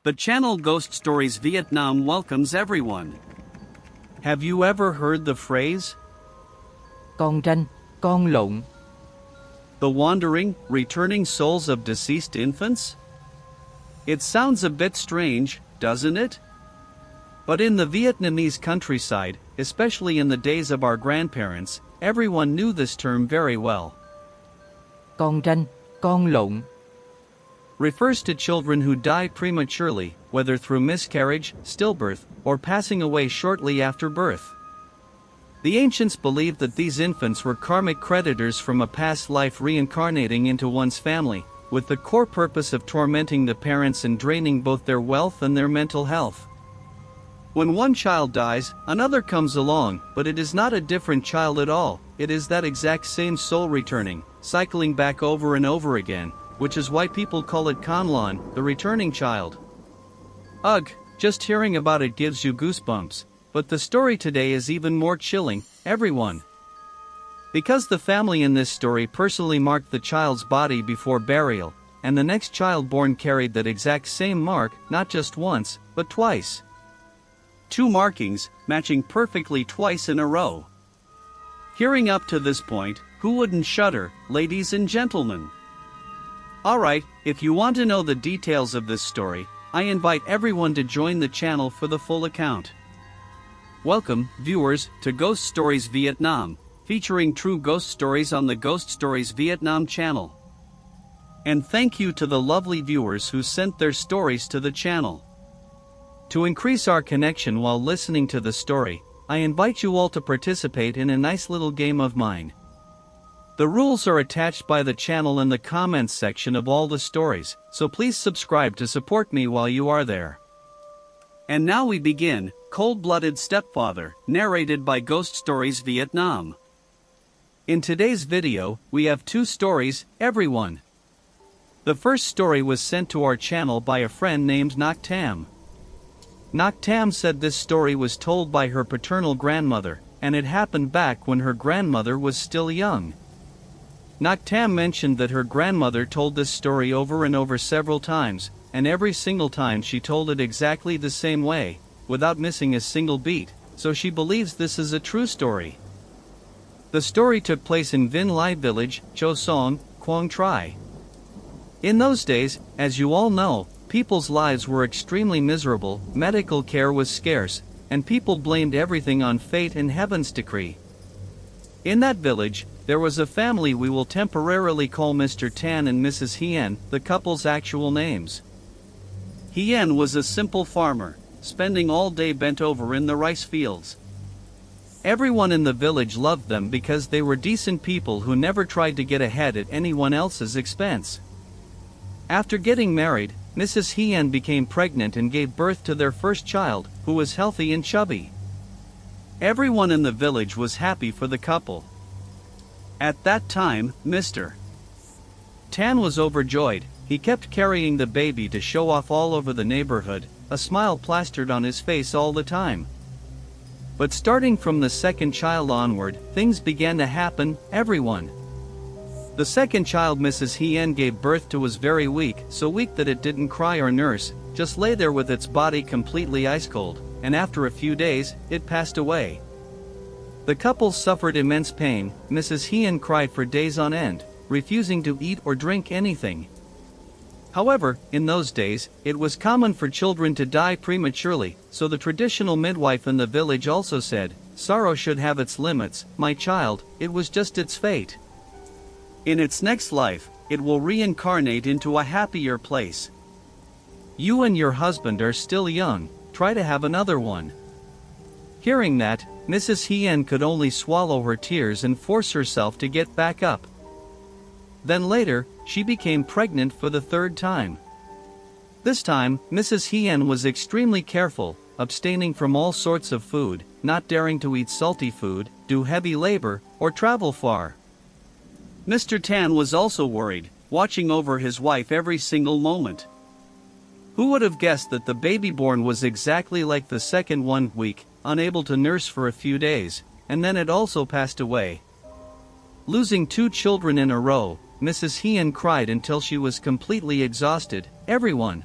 The channel Ghost Stories Vietnam welcomes everyone. Have you ever heard the phrase, Con ranh, con lộn? the wandering, returning souls of deceased infants? It sounds a bit strange, doesn't it? But in the Vietnamese countryside, especially in the days of our grandparents, everyone knew this term very well. Con ranh, con lộn. Refers to children who die prematurely, whether through miscarriage, stillbirth, or passing away shortly after birth. The ancients believed that these infants were karmic creditors from a past life reincarnating into one's family, with the core purpose of tormenting the parents and draining both their wealth and their mental health. When one child dies, another comes along, but it is not a different child at all, it is that exact same soul returning, cycling back over and over again, which is why people call it Conlon, the returning child. Ugh, just hearing about it gives you goosebumps, but the story today is even more chilling, everyone. Because the family in this story personally marked the child's body before burial, and the next child born carried that exact same mark, not just once, but twice. 2 markings, matching perfectly twice in a row. Hearing up to this point, who wouldn't shudder, ladies and gentlemen? Alright, if you want to know the details of this story, I invite everyone to join the channel for the full account. Welcome, viewers, to Ghost Stories Vietnam, featuring true ghost stories on the Ghost Stories Vietnam channel. And thank you to the lovely viewers who sent their stories to the channel. To increase our connection while listening to the story, I invite you all to participate in a nice little game of mine. The rules are attached by the channel in the comments section of all the stories, so please subscribe to support me while you are there. And now we begin, Cold-Blooded Stepfather, narrated by Ghost Stories Vietnam. In today's video, we have 2 stories, everyone. The first story was sent to our channel by a friend named Ngoc Tam. Ngoc Tam said this story was told by her paternal grandmother, and it happened back when her grandmother was still young. Ngoc Tam mentioned that her grandmother told this story over and over several times, and every single time she told it exactly the same way, without missing a single beat, so she believes this is a true story. The story took place in Vinh Lai village, Cho Song, Quang Tri. In those days, as you all know, people's lives were extremely miserable, medical care was scarce, and people blamed everything on fate and heaven's decree. In that village, there was a family we will temporarily call Mr. Tan and Mrs. Hien, the couple's actual names. Hien was a simple farmer, spending all day bent over in the rice fields. Everyone in the village loved them because they were decent people who never tried to get ahead at anyone else's expense. After getting married, Mrs. Hien became pregnant and gave birth to their first child, who was healthy and chubby. Everyone in the village was happy for the couple. At that time, Mr. Tan was overjoyed. He kept carrying the baby to show off all over the neighborhood, a smile plastered on his face all the time. But starting from the second child onward, things began to happen, everyone. The second child Mrs. Hien gave birth to was very weak, so weak that it didn't cry or nurse, just lay there with its body completely ice cold, and after a few days, it passed away. The couple suffered immense pain. Mrs. Hien cried for days on end, refusing to eat or drink anything. However, in those days, it was common for children to die prematurely, so the traditional midwife in the village also said, "Sorrow should have its limits, my child, it was just its fate. In its next life, it will reincarnate into a happier place. You and your husband are still young, try to have another one." Hearing that, Mrs. Hien could only swallow her tears and force herself to get back up. Then later, she became pregnant for the 3rd time. This time, Mrs. Hien was extremely careful, abstaining from all sorts of food, not daring to eat salty food, do heavy labor, or travel far. Mr. Tan was also worried, watching over his wife every single moment. Who would have guessed that the baby born was exactly like the second one, weak, unable to nurse for a few days, and then it also passed away. Losing 2 children in a row, Mrs. Hien cried until she was completely exhausted, everyone.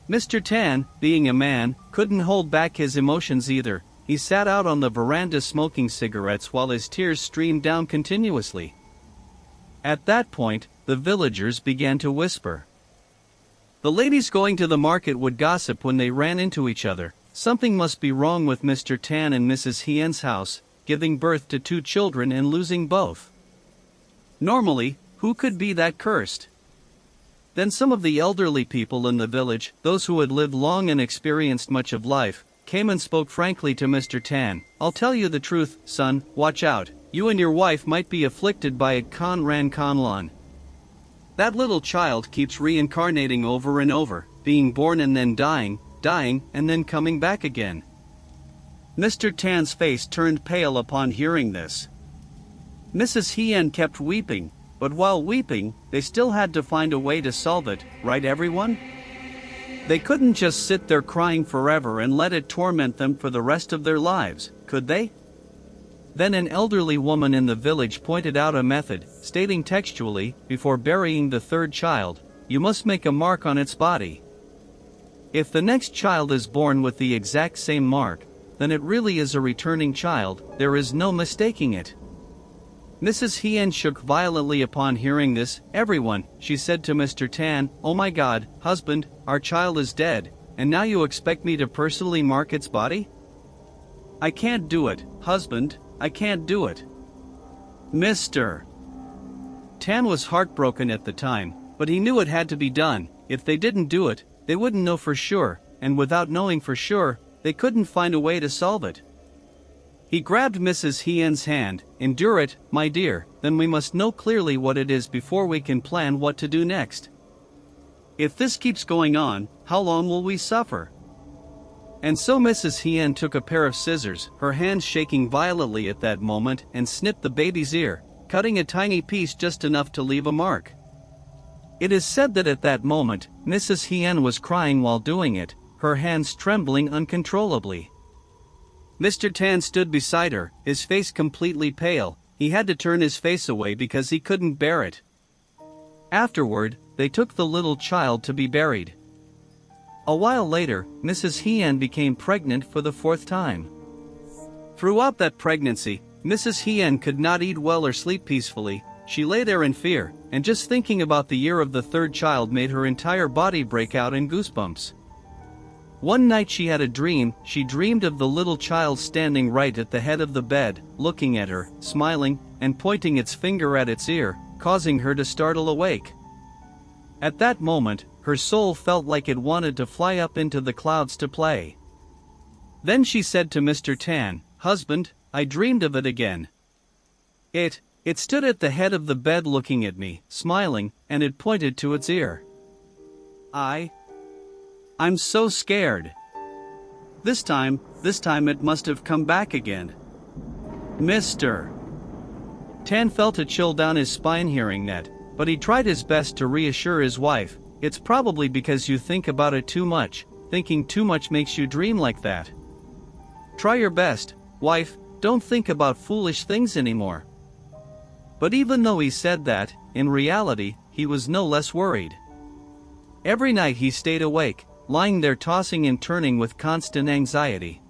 Mr. Tan, being a man, couldn't hold back his emotions either. He sat out on the veranda smoking cigarettes while his tears streamed down continuously. At that point, the villagers began to whisper. The ladies going to the market would gossip when they ran into each other. Something must be wrong with Mr. Tan and Mrs. Hien's house, giving birth to 2 children and losing both. Normally, who could be that cursed? Then some of the elderly people in the village, those who had lived long and experienced much of life, came and spoke frankly to Mr. Tan. I'll tell you the truth, son, watch out. You and your wife might be afflicted by a Ran Kanlan. That little child keeps reincarnating over and over, being born and then dying, dying and then coming back again. Mr. Tan's face turned pale upon hearing this. Mrs. Hien kept weeping, but while weeping, they still had to find a way to solve it, right everyone? They couldn't just sit there crying forever and let it torment them for the rest of their lives, could they? Then an elderly woman in the village pointed out a method, stating textually, before burying the 3rd child, you must make a mark on its body. If the next child is born with the exact same mark, then it really is a returning child, there is no mistaking it. Mrs. Hien shook violently upon hearing this. Everyone, she said to Mr. Tan, oh my God, husband, our child is dead, and now you expect me to personally mark its body? I can't do it, husband, I can't do it. Mr. Tan was heartbroken at the time, but he knew it had to be done. If they didn't do it, they wouldn't know for sure, and without knowing for sure, they couldn't find a way to solve it. He grabbed Mrs. Hien's hand. Endure it, my dear, then we must know clearly what it is before we can plan what to do next. If this keeps going on, how long will we suffer? And so Mrs. Hien took a pair of scissors, her hands shaking violently at that moment, and snipped the baby's ear, cutting a tiny piece just enough to leave a mark. It is said that at that moment, Mrs. Hien was crying while doing it, her hands trembling uncontrollably. Mr. Tan stood beside her, his face completely pale. He had to turn his face away because he couldn't bear it. Afterward, they took the little child to be buried. A while later, Mrs. Hien became pregnant for the 4th time. Throughout that pregnancy, Mrs. Hien could not eat well or sleep peacefully. She lay there in fear, and just thinking about the year of the 3rd child made her entire body break out in goosebumps. One night she had a dream. She dreamed of the little child standing right at the head of the bed, looking at her, smiling, and pointing its finger at its ear, causing her to startle awake. At that moment, her soul felt like it wanted to fly up into the clouds to play. Then she said to Mr. Tan, husband, I dreamed of it again. It stood at the head of the bed looking at me, smiling, and it pointed to its ear. I'm so scared. This time it must have come back again. Mr. Tan felt a chill down his spine hearing that, but he tried his best to reassure his wife. It's probably because you think about it too much. Thinking too much makes you dream like that. Try your best, wife, don't think about foolish things anymore. But even though he said that, in reality, he was no less worried. Every night he stayed awake, lying there tossing and turning with constant anxiety.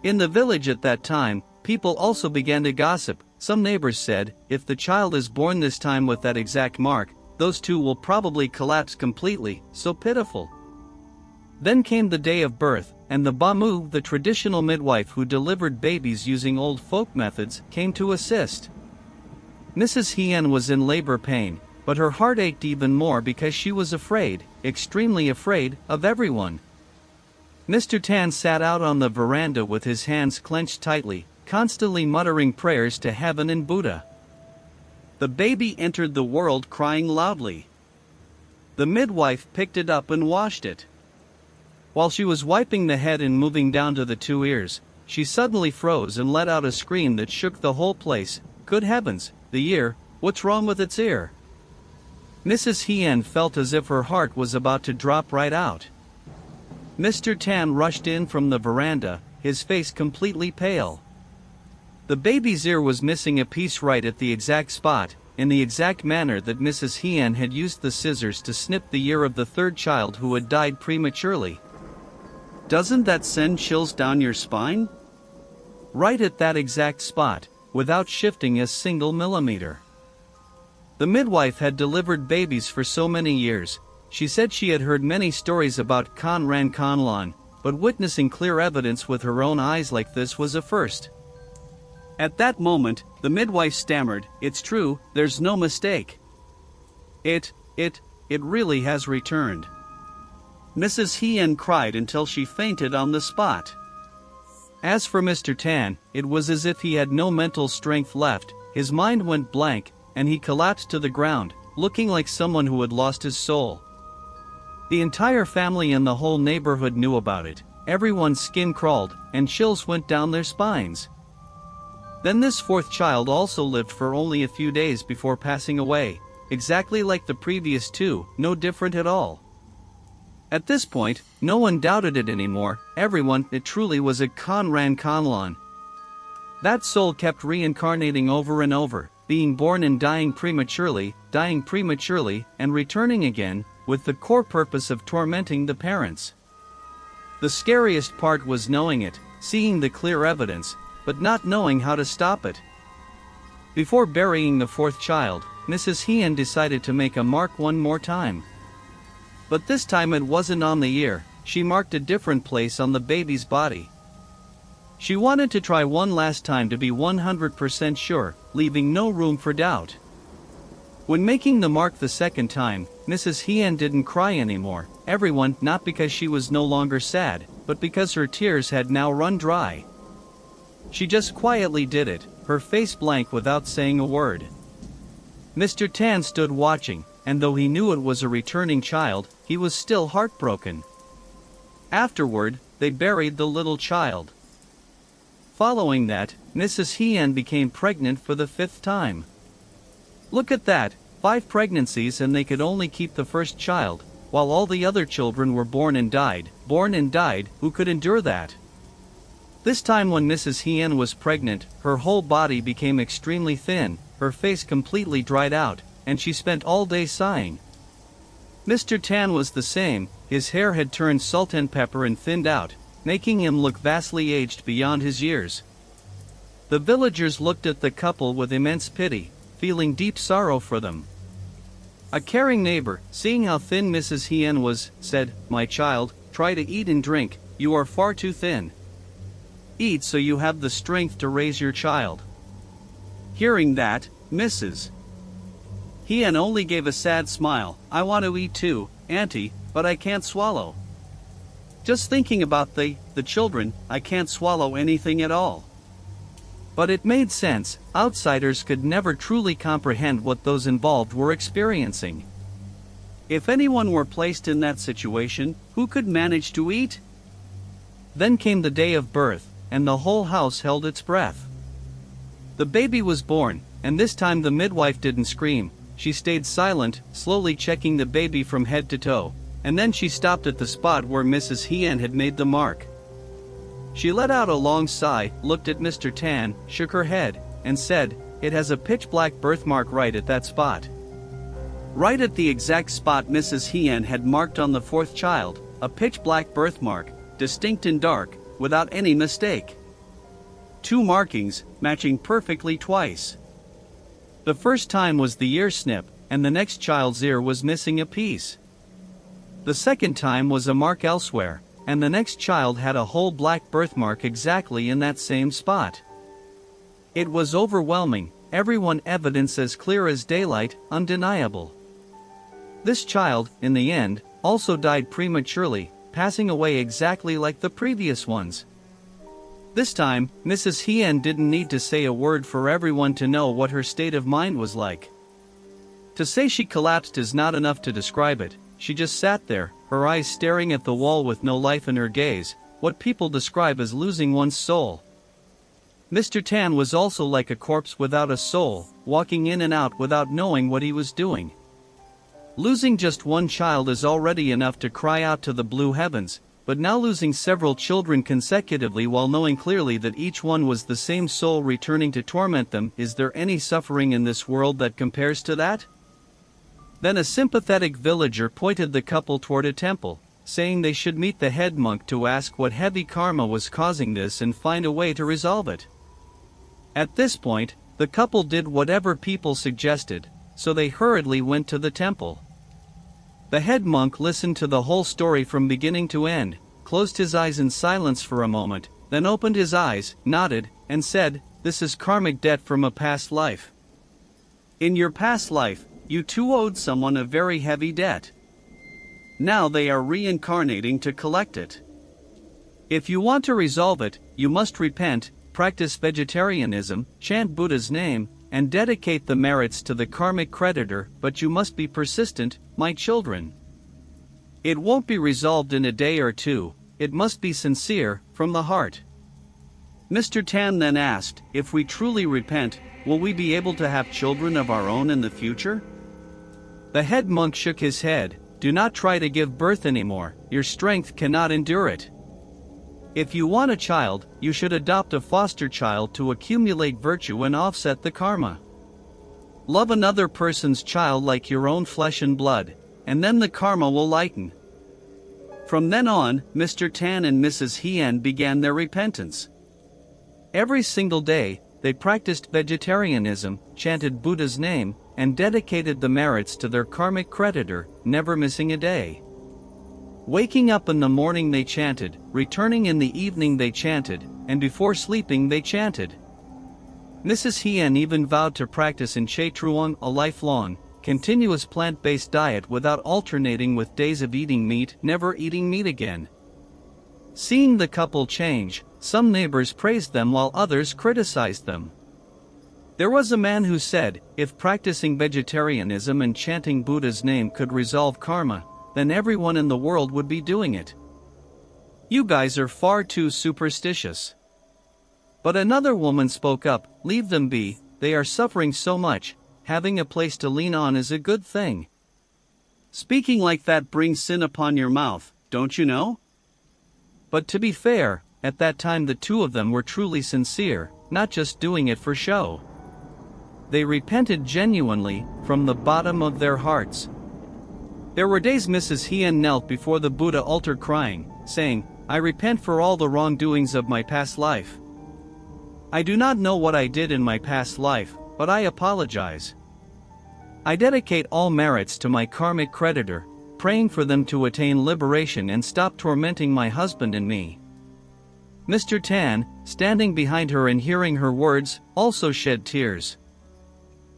In the village at that time, people also began to gossip. Some neighbors said, if the child is born this time with that exact mark, those 2 will probably collapse completely, so pitiful. Then came the day of birth, and the Bamu, the traditional midwife who delivered babies using old folk methods, came to assist. Mrs. Hien was in labor pain, but her heart ached even more because she was afraid, extremely afraid, of everyone. Mr. Tan sat out on the veranda with his hands clenched tightly, constantly muttering prayers to heaven and Buddha. The baby entered the world crying loudly. The midwife picked it up and washed it. While she was wiping the head and moving down to the 2 ears, she suddenly froze and let out a scream that shook the whole place. Good heavens, the ear, what's wrong with its ear? Mrs. Hien felt as if her heart was about to drop right out. Mr. Tan rushed in from the veranda, his face completely pale. The baby's ear was missing a piece right at the exact spot. in the exact manner that Mrs. Hien had used the scissors to snip the ear of the third child who had died prematurely. Doesn't that send chills down your spine? Right at that exact spot, without shifting a single millimeter. The midwife had delivered babies for so many years. She said she had heard many stories about Kan Ran Kanlan, but witnessing clear evidence with her own eyes like this was a first. At that moment, the midwife stammered, "It's true, there's no mistake. It really has returned." Mrs. Hien cried until she fainted on the spot. As for Mr. Tan, it was as if he had no mental strength left, his mind went blank, and he collapsed to the ground, looking like someone who had lost his soul. The entire family and the whole neighborhood knew about it. Everyone's skin crawled, and chills went down their spines. Then this fourth child also lived for only a few days before passing away, exactly like the previous two, no different at all. At this point, no one doubted it anymore. It truly was a Kan Ran Kanlan. That soul kept reincarnating over and over, being born and dying prematurely, and returning again, with the core purpose of tormenting the parents. The scariest part was knowing it, seeing the clear evidence, but not knowing how to stop it. Before burying the fourth child, Mrs. Hien decided to make a mark one more time. But this time it wasn't on the ear, she marked a different place on the baby's body. She wanted to try one last time to be 100% sure, leaving no room for doubt. When making the mark the second time, Mrs. Hien didn't cry anymore, not because she was no longer sad, but because her tears had now run dry. She just quietly did it, her face blank without saying a word. Mr. Tan stood watching, and though he knew it was a returning child, he was still heartbroken. Afterward, they buried the little child. Following that, Mrs. Hien became pregnant for the 5th time. Look at that, 5 pregnancies and they could only keep the first child, while all the other children were born and died. Who could endure that? This time when Mrs. Hien was pregnant, her whole body became extremely thin, her face completely dried out, and she spent all day sighing. Mr. Tan was the same, his hair had turned salt and pepper and thinned out, making him look vastly aged beyond his years. The villagers looked at the couple with immense pity, feeling deep sorrow for them. A caring neighbor, seeing how thin Mrs. Hien was, said, "My child, try to eat and drink, you are far too thin. Eat so you have the strength to raise your child." Hearing that, Mrs. Hien only gave a sad smile. "I want to eat too, Auntie, but I can't swallow. Just thinking about the children, I can't swallow anything at all." But it made sense, outsiders could never truly comprehend what those involved were experiencing. If anyone were placed in that situation, who could manage to eat? Then came the day of birth, and the whole house held its breath. The baby was born, and this time the midwife didn't scream, she stayed silent, slowly checking the baby from head to toe. And then she stopped at the spot where Mrs. Hien had made the mark. She let out a long sigh, looked at Mr. Tan, shook her head, and said, "It has a pitch-black birthmark right at that spot." Right at the exact spot Mrs. Hien had marked on the 4th child, a pitch-black birthmark, distinct and dark, without any mistake. 2 markings, matching perfectly twice. The first time was the ear snip, and the next child's ear was missing a piece. The second time was a mark elsewhere, and the next child had a whole black birthmark exactly in that same spot. It was overwhelming, evidence as clear as daylight, undeniable. This child, in the end, also died prematurely, passing away exactly like the previous ones. This time, Mrs. Hien didn't need to say a word for everyone to know what her state of mind was like. To say she collapsed is not enough to describe it. She just sat there, her eyes staring at the wall with no life in her gaze, what people describe as losing one's soul. Mr. Tan was also like a corpse without a soul, walking in and out without knowing what he was doing. Losing just one child is already enough to cry out to the blue heavens, but now losing several children consecutively while knowing clearly that each one was the same soul returning to torment them. Is there any suffering in this world that compares to that? Then a sympathetic villager pointed the couple toward a temple, saying they should meet the head monk to ask what heavy karma was causing this and find a way to resolve it. At this point, the couple did whatever people suggested, so they hurriedly went to the temple. The head monk listened to the whole story from beginning to end, closed his eyes in silence for a moment, then opened his eyes, nodded, and said, "This is karmic debt from a past life. In your past life, you too owed someone a very heavy debt. Now they are reincarnating to collect it. If you want to resolve it, you must repent, practice vegetarianism, chant Buddha's name, and dedicate the merits to the karmic creditor, but you must be persistent, my children. It won't be resolved in a day or two, it must be sincere, from the heart." Mr. Tan then asked, "If we truly repent, will we be able to have children of our own in the future?" The head monk shook his head. "Do not try to give birth anymore, your strength cannot endure it. If you want a child, you should adopt a foster child to accumulate virtue and offset the karma. Love another person's child like your own flesh and blood, and then the karma will lighten." From then on, Mr. Tan and Mrs. Hien began their repentance. Every single day, they practiced vegetarianism, chanted Buddha's name, and dedicated the merits to their karmic creditor, never missing a day. Waking up in the morning they chanted, returning in the evening they chanted, and before sleeping they chanted. Mrs. Hien even vowed to practice in Che Truong a lifelong, continuous plant-based diet without alternating with days of eating meat, never eating meat again. Seeing the couple change, some neighbors praised them while others criticized them. There was a man who said, if practicing vegetarianism and chanting Buddha's name could resolve karma, then everyone in the world would be doing it. You guys are far too superstitious. But another woman spoke up, "Leave them be, they are suffering so much, having a place to lean on is a good thing. Speaking like that brings sin upon your mouth, don't you know?" But to be fair, at that time the two of them were truly sincere, not just doing it for show. They repented genuinely, from the bottom of their hearts. There were days Mrs. Hien knelt before the Buddha altar crying, saying, "I repent for all the wrongdoings of my past life. I do not know what I did in my past life, but I apologize. I dedicate all merits to my karmic creditor, praying for them to attain liberation and stop tormenting my husband and me." Mr. Tan, standing behind her and hearing her words, also shed tears.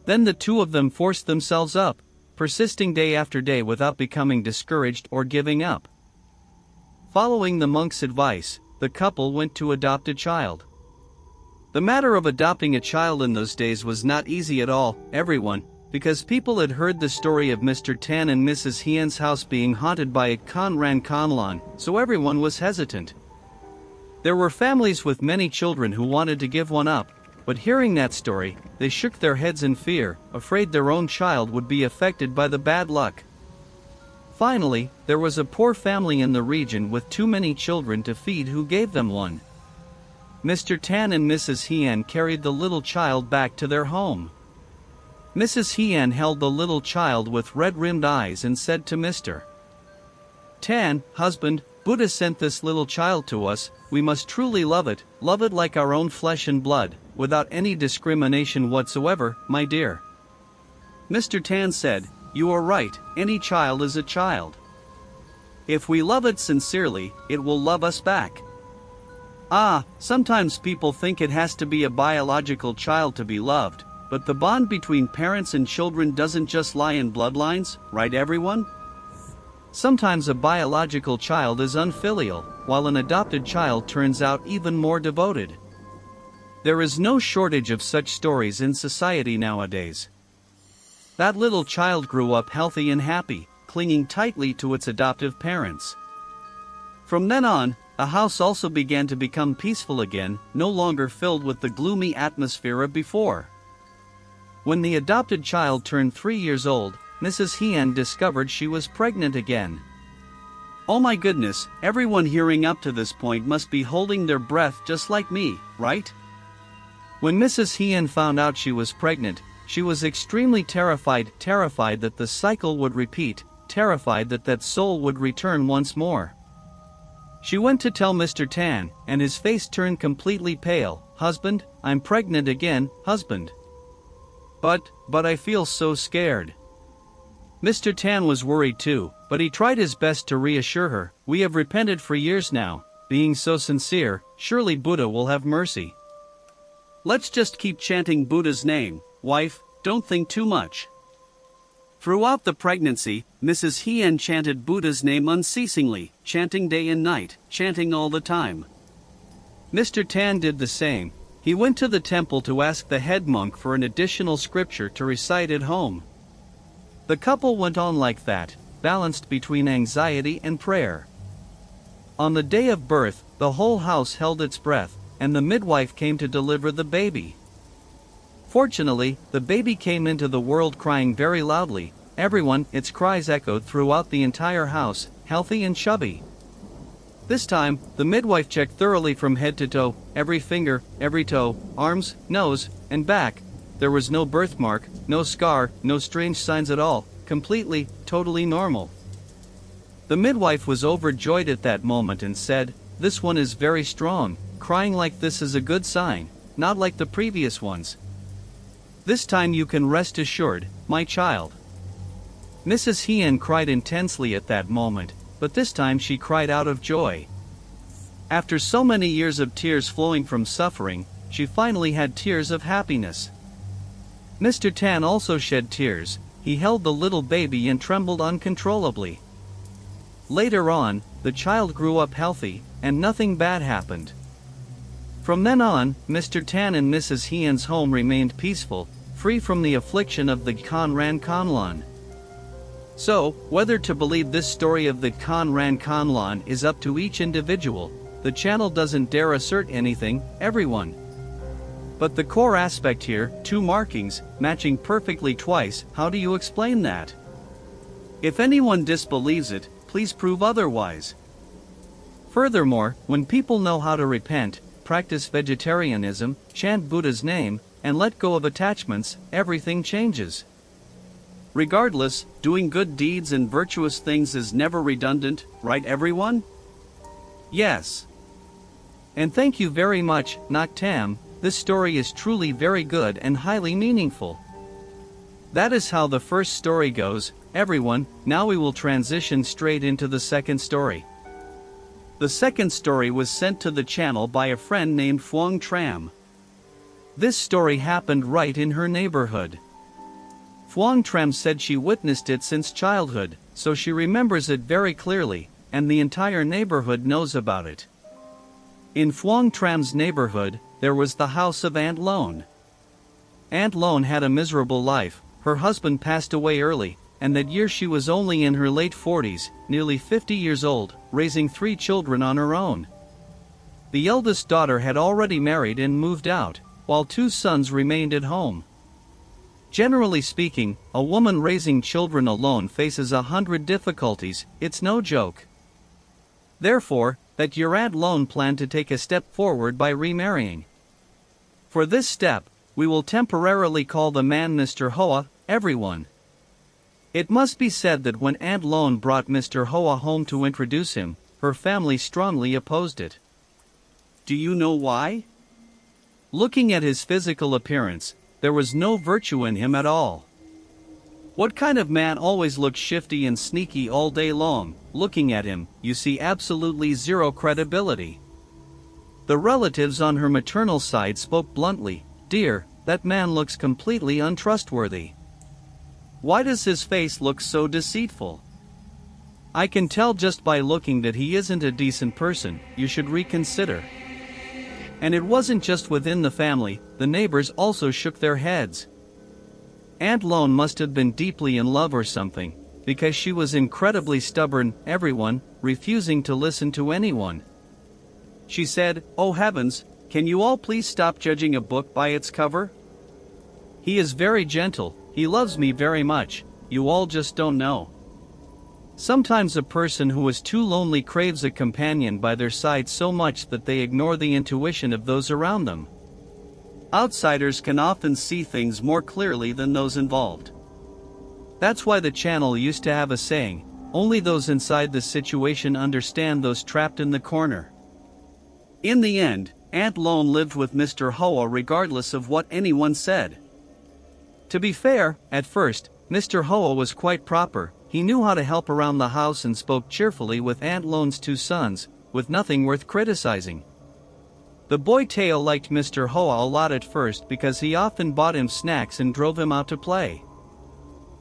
Then the two of them forced themselves up, persisting day after day without becoming discouraged or giving up. Following the monk's advice, the couple went to adopt a child. The matter of adopting a child in those days was not easy at all, because people had heard the story of Mr. Tan and Mrs. Hien's house being haunted by a Conran Conlan, so everyone was hesitant. There were families with many children who wanted to give one up, but hearing that story, they shook their heads in fear, afraid their own child would be affected by the bad luck. Finally, there was a poor family in the region with too many children to feed who gave them one. Mr. Tan and Mrs. Hien carried the little child back to their home. Mrs. Hien held the little child with red-rimmed eyes and said to Mr. Tan, "Husband, Buddha sent this little child to us, we must truly love it like our own flesh and blood, without any discrimination whatsoever, my dear." Mr. Tan said, "You are right, any child is a child. If we love it sincerely, it will love us back." Sometimes people think it has to be a biological child to be loved, but the bond between parents and children doesn't just lie in bloodlines, right everyone? Sometimes a biological child is unfilial, while an adopted child turns out even more devoted. There is no shortage of such stories in society nowadays. That little child grew up healthy and happy, clinging tightly to its adoptive parents. From then on, the house also began to become peaceful again, no longer filled with the gloomy atmosphere of before. When the adopted child turned 3 years old, Mrs. Hien discovered she was pregnant again. Oh my goodness, everyone hearing up to this point must be holding their breath just like me, right? When Mrs. Hien found out she was pregnant, she was extremely terrified that the cycle would repeat, terrified that soul would return once more. She went to tell Mr. Tan, and his face turned completely pale. "Husband, I'm pregnant again, husband. But I feel so scared." Mr. Tan was worried too, but he tried his best to reassure her. "We have repented for years now, being so sincere, surely Buddha will have mercy. Let's just keep chanting Buddha's name, wife, don't think too much." Throughout the pregnancy, Mrs. Hien chanted Buddha's name unceasingly, chanting day and night, chanting all the time. Mr. Tan did the same. He went to the temple to ask the head monk for an additional scripture to recite at home. The couple went on like that, balanced between anxiety and prayer. On the day of birth, the whole house held its breath, and the midwife came to deliver the baby. Fortunately, the baby came into the world crying very loudly. Its cries echoed throughout the entire house, healthy and chubby. This time, the midwife checked thoroughly from head to toe, every finger, every toe, arms, nose, and back. There was no birthmark, no scar, no strange signs at all, completely, totally normal. The midwife was overjoyed at that moment and said, "This one is very strong, crying like this is a good sign, not like the previous ones. This time you can rest assured, my child." Mrs. Hien cried intensely at that moment, but this time she cried out of joy. After so many years of tears flowing from suffering, she finally had tears of happiness. Mr. Tan also shed tears. He held the little baby and trembled uncontrollably. Later on, the child grew up healthy, and nothing bad happened. From then on, Mr. Tan and Mrs. Hien's home remained peaceful, free from the affliction of the Kan Ran Kanlan. So, whether to believe this story of the Kan Ran Kanlan is up to each individual. The channel doesn't dare assert anything, everyone. But the core aspect here, 2 markings, matching perfectly twice, how do you explain that? If anyone disbelieves it, please prove otherwise. Furthermore, when people know how to repent, practice vegetarianism, chant Buddha's name, and let go of attachments, everything changes. Regardless, doing good deeds and virtuous things is never redundant, right everyone? Yes. And thank you very much, Naktam. This story is truly very good and highly meaningful. That is how the first story goes, everyone. Now we will transition straight into the second story. The second story was sent to the channel by a friend named Phuong Tram. This story happened right in her neighborhood. Phuong Tram said she witnessed it since childhood, so she remembers it very clearly, and the entire neighborhood knows about it. In Phuong Tram's neighborhood, there was the house of Aunt Lone. Aunt Lone had a miserable life. Her husband passed away early, and that year she was only in her late 40s, nearly 50 years old, raising 3 children on her own. The eldest daughter had already married and moved out, while 2 sons remained at home. Generally speaking, a woman raising children alone faces 100 difficulties, it's no joke. Therefore, that your Aunt Lone planned to take a step forward by remarrying. For this step, we will temporarily call the man Mr. Hoa, everyone. It must be said that when Aunt Lone brought Mr. Hoa home to introduce him, her family strongly opposed it. Do you know why? Looking at his physical appearance, there was no virtue in him at all. What kind of man always looks shifty and sneaky all day long? Looking at him, you see absolutely zero credibility. The relatives on her maternal side spoke bluntly, "Dear, that man looks completely untrustworthy. Why does his face look so deceitful? I can tell just by looking that he isn't a decent person, you should reconsider." And it wasn't just within the family, the neighbors also shook their heads. Aunt Lone must have been deeply in love or something, because she was incredibly stubborn, everyone, refusing to listen to anyone. She said, "Oh heavens, can you all please stop judging a book by its cover? He is very gentle, he loves me very much, you all just don't know." Sometimes a person who is too lonely craves a companion by their side so much that they ignore the intuition of those around them. Outsiders can often see things more clearly than those involved. That's why the channel used to have a saying, only those inside the situation understand those trapped in the corner. In the end, Aunt Lone lived with Mr. Hoa regardless of what anyone said. To be fair, at first, Mr. Hoa was quite proper. He knew how to help around the house and spoke cheerfully with Aunt Lone's two sons, with nothing worth criticizing. The boy Teo liked Mr. Hoa a lot at first because he often bought him snacks and drove him out to play.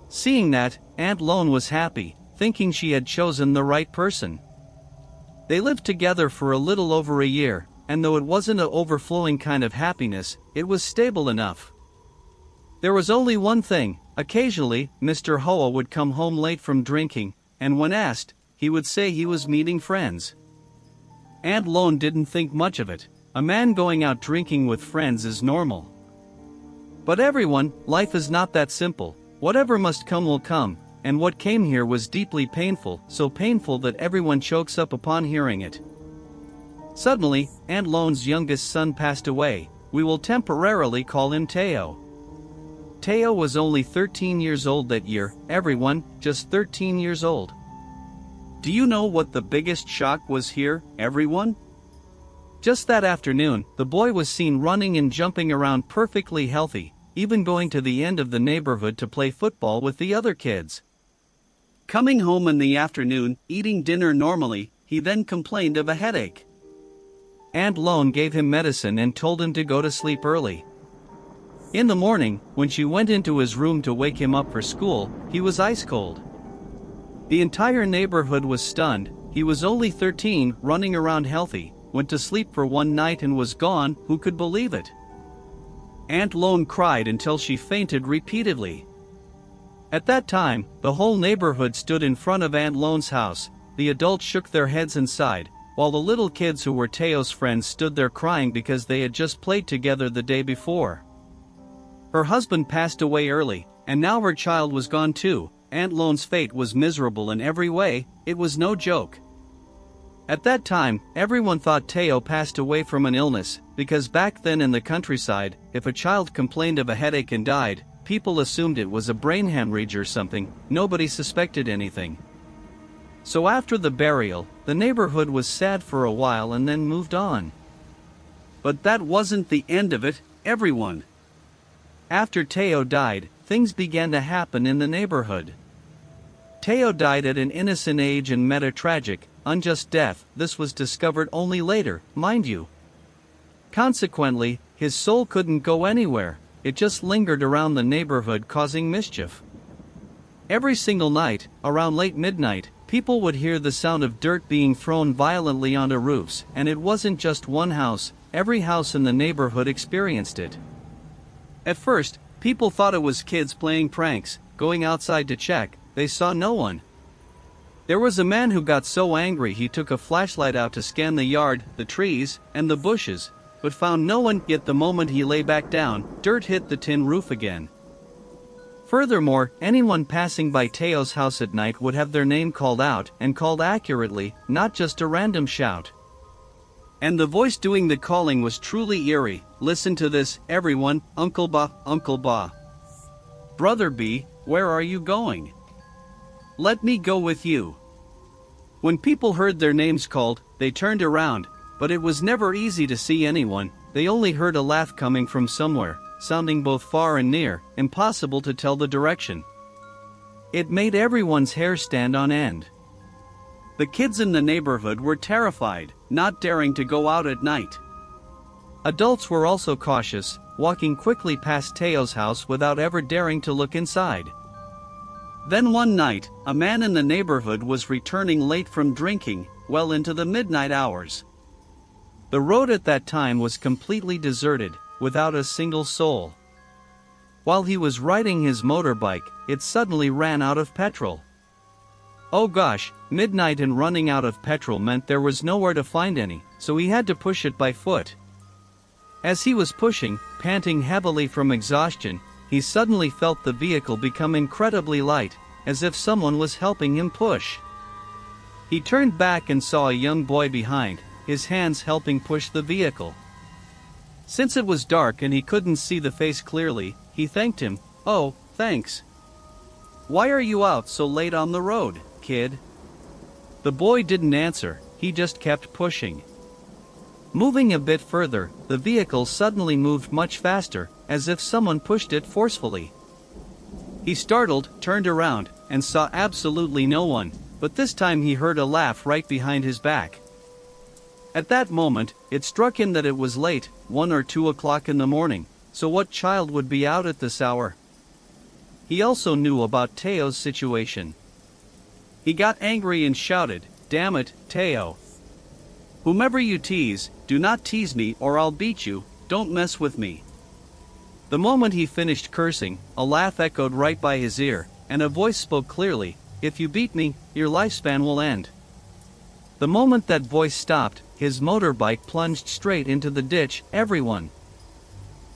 Seeing that, Aunt Lone was happy, thinking she had chosen the right person. They lived together for a little over a year, and though it wasn't an overflowing kind of happiness, it was stable enough. There was only one thing: occasionally, Mr. Hoa would come home late from drinking, and when asked, he would say he was meeting friends. Aunt Lone didn't think much of it. A man going out drinking with friends is normal. But everyone, life is not that simple. Whatever must come will come, and what came here was deeply painful, so painful that everyone chokes up upon hearing it. Suddenly, Aunt Lone's youngest son passed away. We will temporarily call him Teo. Teo was only 13 years old that year, everyone, just 13 years old. Do you know what the biggest shock was here, everyone? Just that afternoon, the boy was seen running and jumping around perfectly healthy, even going to the end of the neighborhood to play football with the other kids. Coming home in the afternoon, eating dinner normally, he then complained of a headache. Aunt Lone gave him medicine and told him to go to sleep early. In the morning, when she went into his room to wake him up for school, he was ice cold. The entire neighborhood was stunned. He was only 13, running around healthy, went to sleep for one night and was gone. Who could believe it? Aunt Lone cried until she fainted repeatedly. At that time, the whole neighborhood stood in front of Aunt Lone's house. The adults shook their heads and sighed, while the little kids who were Teo's friends stood there crying because they had just played together the day before. Her husband passed away early, and now her child was gone too. Aunt Lone's fate was miserable in every way. It was no joke. At that time, everyone thought Teo passed away from an illness, because back then in the countryside, if a child complained of a headache and died, people assumed it was a brain hemorrhage or something. Nobody suspected anything. So after the burial, the neighborhood was sad for a while and then moved on. But that wasn't the end of it, everyone. After Teo died, things began to happen in the neighborhood. Teo died at an innocent age and met a tragic, unjust death. This was discovered only later, mind you. Consequently, his soul couldn't go anywhere. It just lingered around the neighborhood causing mischief. Every single night, around late midnight, people would hear the sound of dirt being thrown violently onto roofs, and it wasn't just one house. Every house in the neighborhood experienced it. At first, people thought it was kids playing pranks. Going outside to check, they saw no one. There was a man who got so angry he took a flashlight out to scan the yard, the trees, and the bushes, but found no one. Yet the moment he lay back down, dirt hit the tin roof again. Furthermore, anyone passing by Teo's house at night would have their name called out, and called accurately, not just a random shout. And the voice doing the calling was truly eerie. Listen to this, everyone. Uncle Ba, Uncle Ba. Brother B, where are you going? Let me go with you. When people heard their names called, they turned around, but it was never easy to see anyone. They only heard a laugh coming from somewhere, sounding both far and near, impossible to tell the direction. It made everyone's hair stand on end. The kids in the neighborhood were terrified, not daring to go out at night. Adults were also cautious, walking quickly past Teo's house without ever daring to look inside. Then one night, a man in the neighborhood was returning late from drinking, well into the midnight hours. The road at that time was completely deserted, without a single soul. While he was riding his motorbike, it suddenly ran out of petrol. Oh gosh, midnight and running out of petrol meant there was nowhere to find any, so he had to push it by foot. As he was pushing, panting heavily from exhaustion, he suddenly felt the vehicle become incredibly light, as if someone was helping him push. He turned back and saw a young boy behind, his hands helping push the vehicle. Since it was dark and he couldn't see the face clearly, he thanked him. "Oh, thanks. Why are you out so late on the road, kid?" The boy didn't answer, he just kept pushing. Moving a bit further, the vehicle suddenly moved much faster, as if someone pushed it forcefully. He startled, turned around, and saw absolutely no one, but this time he heard a laugh right behind his back. At that moment, it struck him that it was late, 1 or 2 o'clock in the morning, so what child would be out at this hour? He also knew about Teo's situation. He got angry and shouted, "Damn it, Teo. Whomever you tease, do not tease me or I'll beat you, don't mess with me." The moment he finished cursing, a laugh echoed right by his ear, and a voice spoke clearly, "If you beat me, your lifespan will end." The moment that voice stopped, his motorbike plunged straight into the ditch. Everyone.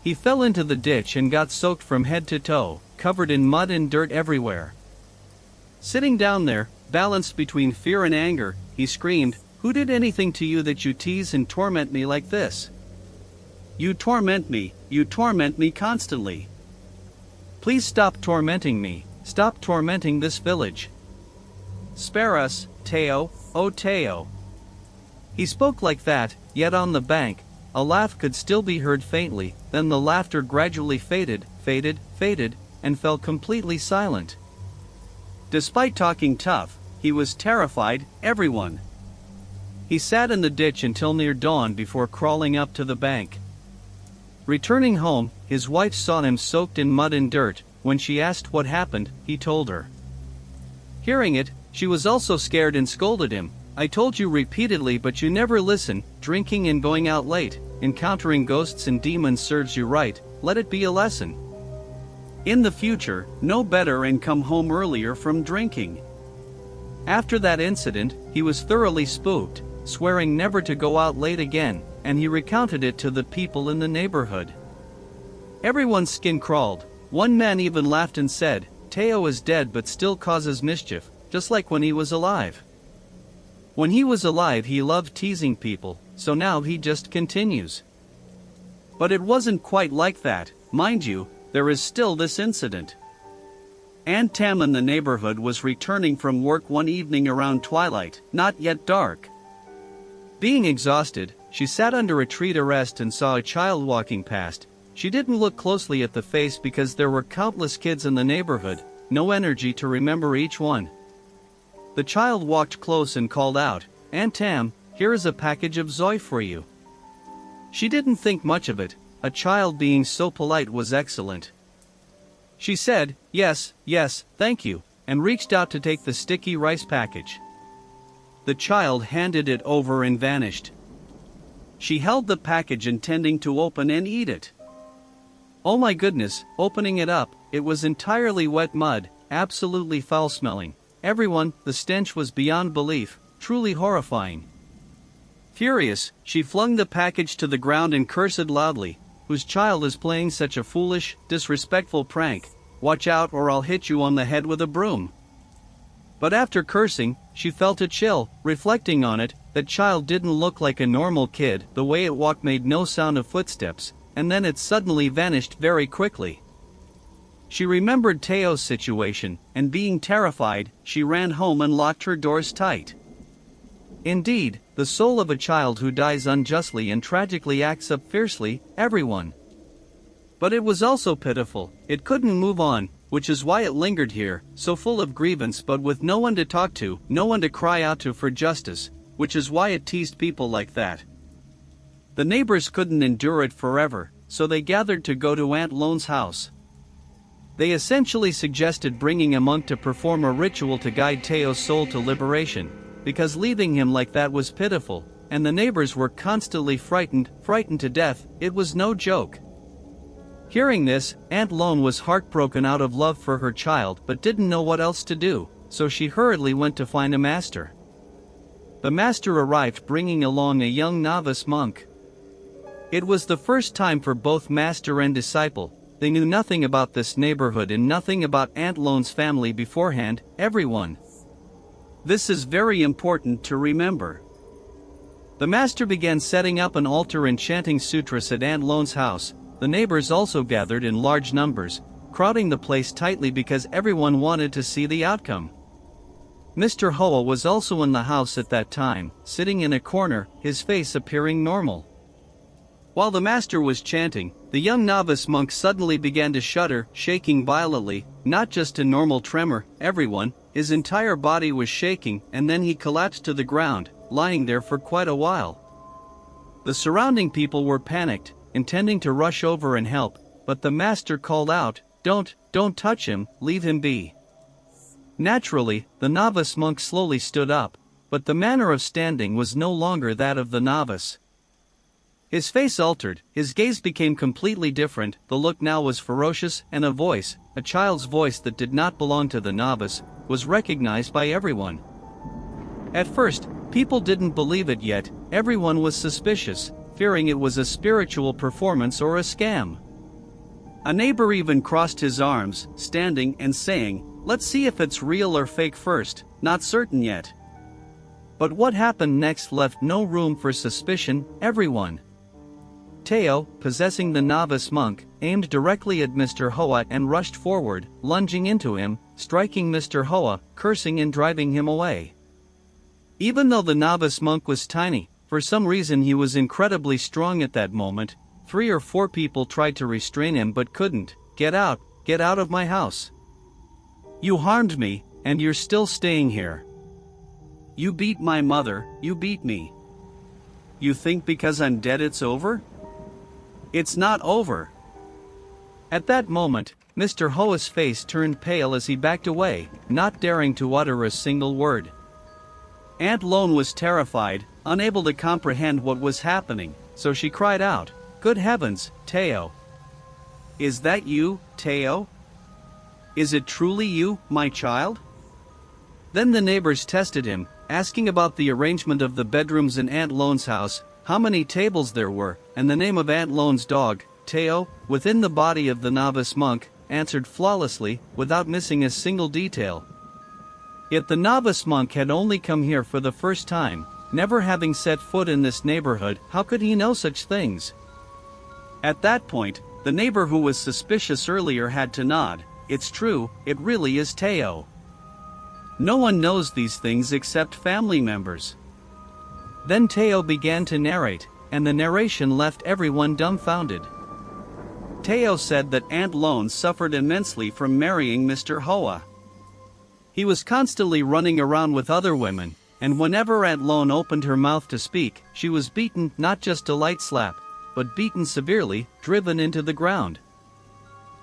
He fell into the ditch and got soaked from head to toe, covered in mud and dirt everywhere. Sitting down there, balanced between fear and anger, he screamed, "Who did anything to you that you tease and torment me like this? You torment me constantly. Please stop tormenting me, stop tormenting this village. Spare us, Teo, oh Teo." He spoke like that, yet on the bank, a laugh could still be heard faintly, then the laughter gradually faded, and fell completely silent. Despite talking tough, he was terrified, everyone. He sat in the ditch until near dawn before crawling up to the bank. Returning home, his wife saw him soaked in mud and dirt. When she asked what happened, he told her. Hearing it, she was also scared and scolded him. "I told you repeatedly but you never listen. Drinking and going out late, encountering ghosts and demons serves you right, let it be a lesson. In the future, know better and come home earlier from drinking." After that incident, he was thoroughly spooked, swearing never to go out late again, and he recounted it to the people in the neighborhood. Everyone's skin crawled. One man even laughed and said, "Teo is dead but still causes mischief, just like when he was alive." When he was alive he loved teasing people, so now he just continues. But it wasn't quite like that, mind you, there is still this incident. Aunt Tam in the neighborhood was returning from work one evening around twilight, not yet dark. Being exhausted, she sat under a tree to rest and saw a child walking past. She didn't look closely at the face because there were countless kids in the neighborhood, no energy to remember each one. The child walked close and called out, "Aunt Tam, here is a package of Zoe for you." She didn't think much of it, a child being so polite was excellent. She said, yes, thank you, and reached out to take the sticky rice package. The child handed it over and vanished. She held the package intending to open and eat it. Oh my goodness, opening it up, it was entirely wet mud, absolutely foul-smelling. Everyone, the stench was beyond belief, truly horrifying. Furious, she flung the package to the ground and cursed loudly, "Whose child is playing such a foolish, disrespectful prank? Watch out or I'll hit you on the head with a broom." But after cursing, she felt a chill. Reflecting on it, that child didn't look like a normal kid, the way it walked made no sound of footsteps, and then it suddenly vanished very quickly. She remembered Teo's situation, and being terrified, she ran home and locked her doors tight. Indeed, the soul of a child who dies unjustly and tragically acts up fiercely, everyone. But it was also pitiful, it couldn't move on, which is why it lingered here, so full of grievance but with no one to talk to, no one to cry out to for justice, which is why it teased people like that. The neighbors couldn't endure it forever, so they gathered to go to Aunt Lone's house. They essentially suggested bringing a monk to perform a ritual to guide Teo's soul to liberation, because leaving him like that was pitiful, and the neighbors were constantly frightened to death. It was no joke. Hearing this, Aunt Lone was heartbroken out of love for her child but didn't know what else to do, so she hurriedly went to find a master. The master arrived bringing along a young novice monk. It was the first time for both master and disciple. They knew nothing about this neighborhood and nothing about Aunt Lone's family beforehand, everyone. This is very important to remember. The master began setting up an altar and chanting sutras at Aunt Lone's house. The neighbors also gathered in large numbers, crowding the place tightly because everyone wanted to see the outcome. Mr. Hoa was also in the house at that time, sitting in a corner, his face appearing normal. While the master was chanting, the young novice monk suddenly began to shudder, shaking violently, not just a normal tremor, his entire body was shaking, and then he collapsed to the ground, lying there for quite a while. The surrounding people were panicked, intending to rush over and help, but the master called out, Don't touch him, leave him be. Naturally, the novice monk slowly stood up, but the manner of standing was no longer that of the novice. His face altered, his gaze became completely different, the look now was ferocious, and a child's voice that did not belong to the novice, was recognized by everyone. At first, people didn't believe it yet, everyone was suspicious, fearing it was a spiritual performance or a scam. A neighbor even crossed his arms, standing and saying, "Let's see if it's real or fake first, not certain yet." But what happened next left no room for suspicion, everyone. Teo, possessing the novice monk, aimed directly at Mr. Hoa and rushed forward, lunging into him, striking Mr. Hoa, cursing and driving him away. Even though the novice monk was tiny, for some reason he was incredibly strong at that moment. 3 or 4 people tried to restrain him but couldn't. Get out of my house. You harmed me, and you're still staying here. You beat my mother, you beat me. You think because I'm dead it's over? It's not over. At that moment, Mr. Hoa's face turned pale as he backed away, not daring to utter a single word. Aunt Lone was terrified, unable to comprehend what was happening, so she cried out, "Good heavens, Teo! Is that you, Teo? Is it truly you, my child?" Then the neighbors tested him, asking about the arrangement of the bedrooms in Aunt Lone's house, how many tables there were, and the name of Aunt Lone's dog, Teo, within the body of the novice monk, answered flawlessly, without missing a single detail. Yet the novice monk had only come here for the first time, never having set foot in this neighborhood. How could he know such things? At that point, the neighbor who was suspicious earlier had to nod. It's true, it really is Teo. No one knows these things except family members. Then Teo began to narrate, and the narration left everyone dumbfounded. Teo said that Aunt Lone suffered immensely from marrying Mr. Hoa. He was constantly running around with other women, and whenever Aunt Lone opened her mouth to speak, she was beaten, not just a light slap, but beaten severely, driven into the ground.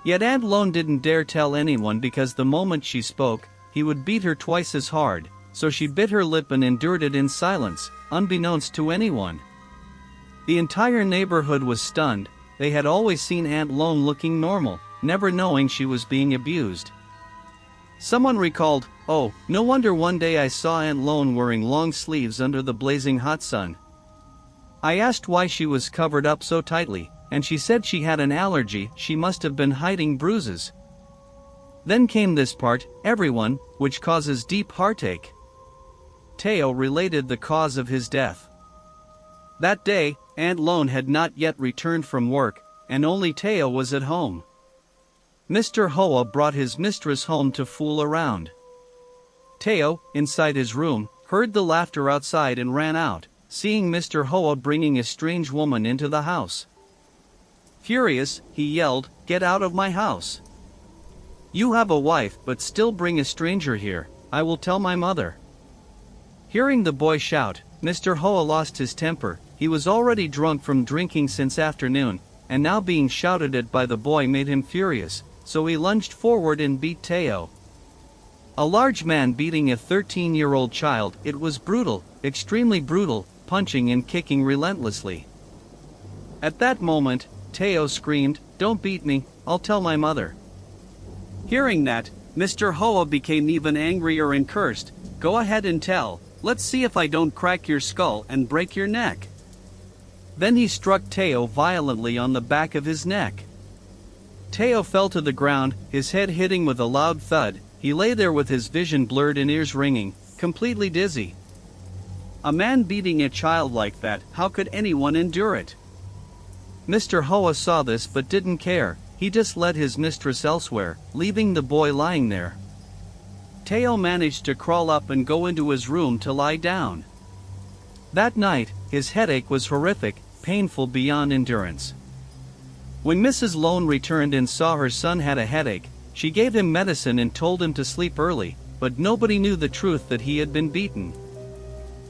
Yet Aunt Lone didn't dare tell anyone because the moment she spoke, he would beat her twice as hard, so she bit her lip and endured it in silence, unbeknownst to anyone. The entire neighborhood was stunned. They had always seen Aunt Lone looking normal, never knowing she was being abused. Someone recalled, "Oh, no wonder one day I saw Aunt Lone wearing long sleeves under the blazing hot sun. I asked why she was covered up so tightly, and she said she had an allergy. She must have been hiding bruises." Then came this part, everyone, which causes deep heartache. Teo related the cause of his death. That day, Aunt Lone had not yet returned from work, and only Teo was at home. Mr. Hoa brought his mistress home to fool around. Teo, inside his room, heard the laughter outside and ran out, seeing Mr. Hoa bringing a strange woman into the house. Furious, he yelled, "Get out of my house! You have a wife but still bring a stranger here. I will tell my mother." Hearing the boy shout, Mr. Hoa lost his temper. He was already drunk from drinking since afternoon, and now being shouted at by the boy made him furious, so he lunged forward and beat Teo. A large man beating a 13-year-old child, it was brutal, extremely brutal, punching and kicking relentlessly. At that moment, Teo screamed, "Don't beat me, I'll tell my mother." Hearing that, Mr. Hoa became even angrier and cursed, "Go ahead and tell, let's see if I don't crack your skull and break your neck." Then he struck Teo violently on the back of his neck. Teo fell to the ground, his head hitting with a loud thud. He lay there with his vision blurred and ears ringing, completely dizzy. A man beating a child like that, how could anyone endure it? Mr. Hoa saw this but didn't care, he just led his mistress elsewhere, leaving the boy lying there. Teo managed to crawl up and go into his room to lie down. That night, his headache was horrific, painful beyond endurance. When Mrs. Lone returned and saw her son had a headache, she gave him medicine and told him to sleep early, but nobody knew the truth that he had been beaten.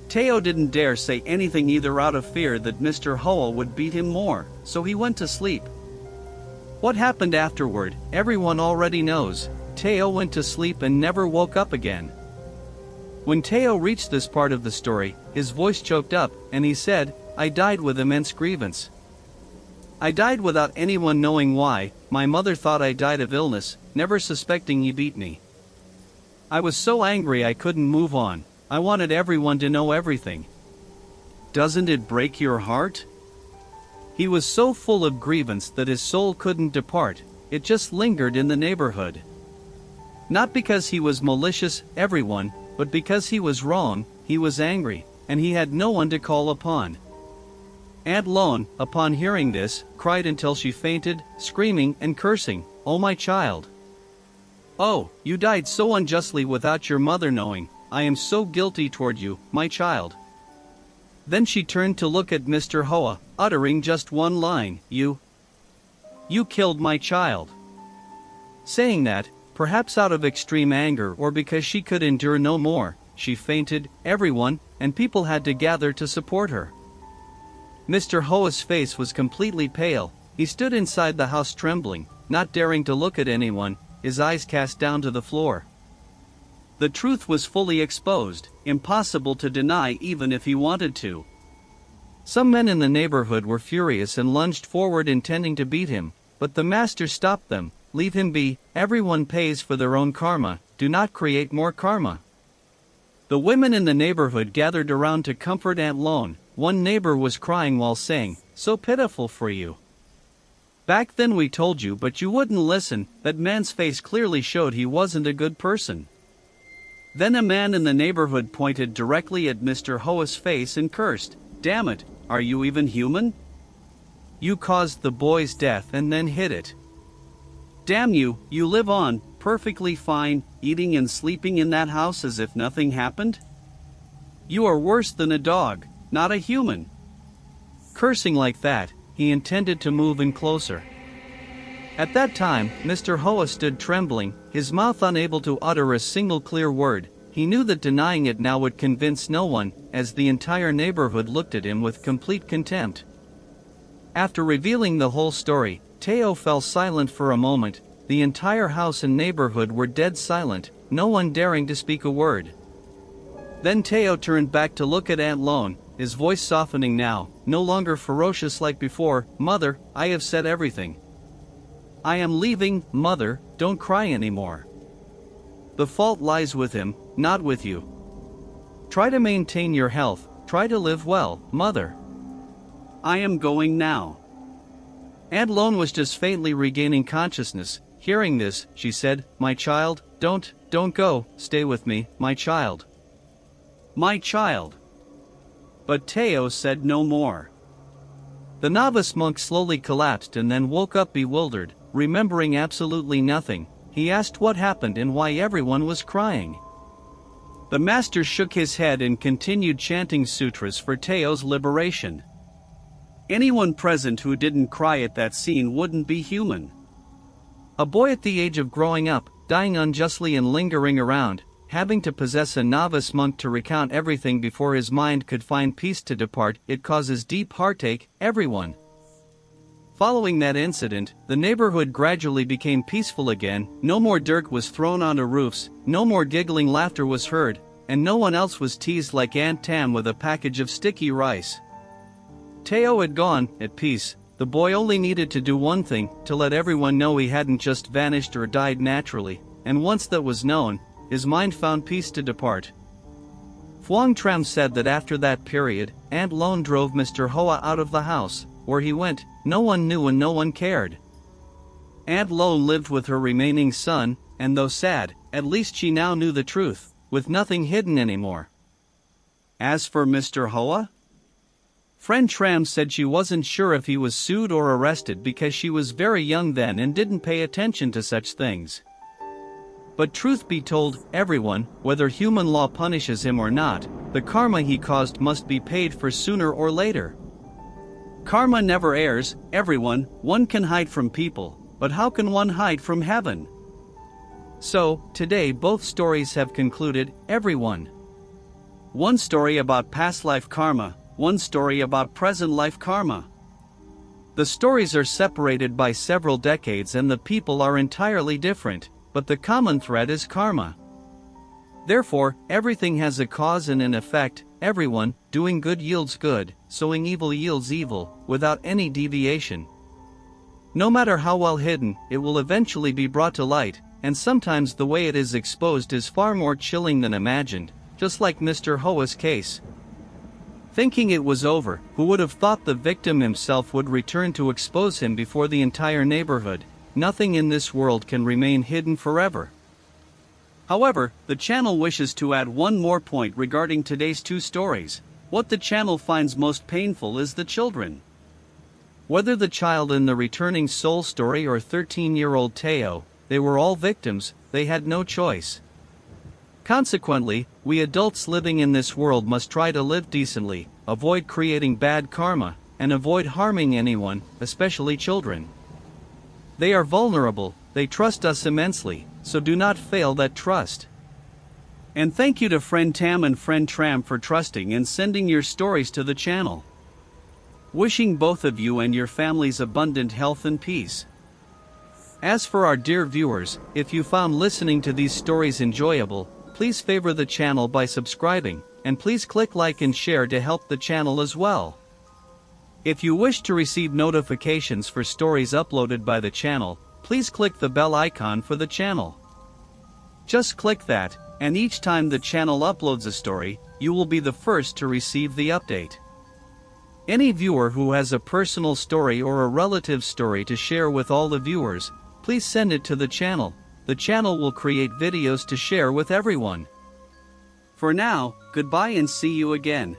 Teo didn't dare say anything either out of fear that Mr. Hoa would beat him more, so he went to sleep. What happened afterward, everyone already knows. Teo went to sleep and never woke up again. When Teo reached this part of the story, his voice choked up, and he said, "I died with immense grievance. I died without anyone knowing why. My mother thought I died of illness, never suspecting he beat me. I was so angry I couldn't move on. I wanted everyone to know everything." Doesn't it break your heart? He was so full of grievance that his soul couldn't depart, it just lingered in the neighborhood. Not because he was malicious, everyone, but because he was wrong, he was angry, and he had no one to call upon. Aunt Lone, upon hearing this, cried until she fainted, screaming and cursing, "Oh my child! Oh, you died so unjustly without your mother knowing. I am so guilty toward you, my child." Then she turned to look at Mr. Hoa, uttering just one line, You killed my child." Saying that, perhaps out of extreme anger or because she could endure no more, she fainted, everyone, and people had to gather to support her. Mr. Hoa's face was completely pale, he stood inside the house trembling, not daring to look at anyone, his eyes cast down to the floor. The truth was fully exposed, impossible to deny even if he wanted to. Some men in the neighborhood were furious and lunged forward intending to beat him, but the master stopped them. "Leave him be, everyone pays for their own karma, do not create more karma." The women in the neighborhood gathered around to comfort Aunt Lone. One neighbor was crying while saying, "So pitiful for you. Back then we told you but you wouldn't listen." That man's face clearly showed he wasn't a good person. Then a man in the neighborhood pointed directly at Mr. Hoa's face and cursed, "Damn it, are you even human? You caused the boy's death and then hid it. Damn you, you live on, perfectly fine, eating and sleeping in that house as if nothing happened? You are worse than a dog, not a human." Cursing like that, he intended to move in closer. At that time, Mr. Hoa stood trembling, his mouth unable to utter a single clear word. He knew that denying it now would convince no one, as the entire neighborhood looked at him with complete contempt. After revealing the whole story, Teo fell silent for a moment. The entire house and neighborhood were dead silent, no one daring to speak a word. Then Teo turned back to look at Aunt Lone, his voice softening now, no longer ferocious like before. "Mother, I have said everything. I am leaving, Mother, don't cry anymore. The fault lies with him, not with you. Try to maintain your health, try to live well, Mother. I am going now." Aunt Lone was just faintly regaining consciousness. Hearing this, she said, "My child, don't go, stay with me, my child. My child." But Teo said no more. The novice monk slowly collapsed and then woke up bewildered, remembering absolutely nothing. He asked what happened and why everyone was crying. The master shook his head and continued chanting sutras for Teo's liberation. Anyone present who didn't cry at that scene wouldn't be human. A boy at the age of growing up, dying unjustly and lingering around, having to possess a novice monk to recount everything before his mind could find peace to depart, it causes deep heartache, everyone. Following that incident, the neighborhood gradually became peaceful again. No more dirt was thrown onto roofs, no more giggling laughter was heard, and no one else was teased like Aunt Tam with a package of sticky rice. Teo had gone, at peace. The boy only needed to do one thing, to let everyone know he hadn't just vanished or died naturally, and once that was known, his mind found peace to depart. Phuong Tram said that after that period, Aunt Lone drove Mr. Hoa out of the house. Where he went, no one knew and no one cared. Aunt Lone lived with her remaining son, and though sad, at least she now knew the truth. with nothing hidden anymore. As for Mr. Hoa? Friend Tram said she wasn't sure if he was sued or arrested because she was very young then and didn't pay attention to such things. But truth be told, everyone, whether human law punishes him or not, the karma he caused must be paid for sooner or later. Karma never errs, everyone, one can hide from people, but how can one hide from heaven? So, today both stories have concluded, everyone. One story about past life karma, one story about present life karma. The stories are separated by several decades and the people are entirely different, but the common thread is karma. Therefore, everything has a cause and an effect, everyone, doing good yields good, sowing evil yields evil, without any deviation. No matter how well hidden, it will eventually be brought to light, and sometimes the way it is exposed is far more chilling than imagined, just like Mr. Hoa's case. Thinking it was over, who would have thought the victim himself would return to expose him before the entire neighborhood? Nothing in this world can remain hidden forever. However, the channel wishes to add one more point regarding today's two stories. What the channel finds most painful is the children. Whether the child in the returning soul story or 13-year-old Teo, they were all victims, they had no choice. Consequently, we adults living in this world must try to live decently, avoid creating bad karma, and avoid harming anyone, especially children. They are vulnerable, they trust us immensely, so do not fail that trust. And thank you to Friend Tam and Friend Tram for trusting and sending your stories to the channel. Wishing both of you and your families abundant health and peace. As for our dear viewers, if you found listening to these stories enjoyable, please favor the channel by subscribing, and please click like and share to help the channel as well. If you wish to receive notifications for stories uploaded by the channel, please click the bell icon for the channel. Just click that, and each time the channel uploads a story, you will be the first to receive the update. Any viewer who has a personal story or a relative story to share with all the viewers, please send it to the channel. The channel will create videos to share with everyone. For now, goodbye and see you again.